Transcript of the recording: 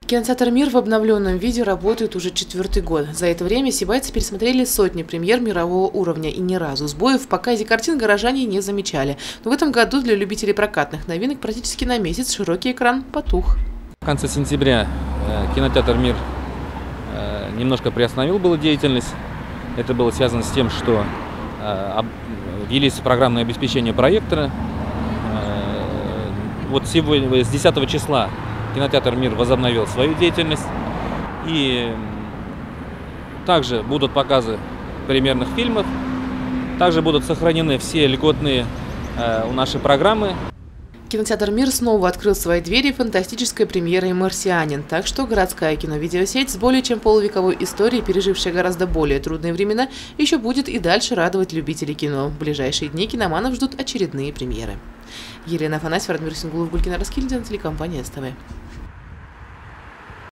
Кинотеатр «Мир» в обновленном виде работает уже 4-й год. За это время сибайцы пересмотрели сотни премьер мирового уровня, и ни разу сбоев в показе картин горожане не замечали. Но в этом году для любителей прокатных новинок практически на месяц широкий экран потух. В конце сентября кинотеатр «Мир» немножко приостановил было деятельность. Это было связано с тем, что ввелись программное обеспечение проектора. Вот сегодня, с 10 числа, кинотеатр «Мир» возобновил свою деятельность. И также будут показы премьерных фильмов. Также будут сохранены все льготные у нашей программы. Кинотеатр «Мир» снова открыл свои двери фантастической премьерой «Марсианин». Так что городская киновидеосеть с более чем полувековой историей, пережившая гораздо более трудные времена, еще будет и дальше радовать любителей кино. В ближайшие дни киноманов ждут очередные премьеры. Елена Афанасьева, Радмир Сингулов, Гулькина Раскильдин, телекомпания СТВ.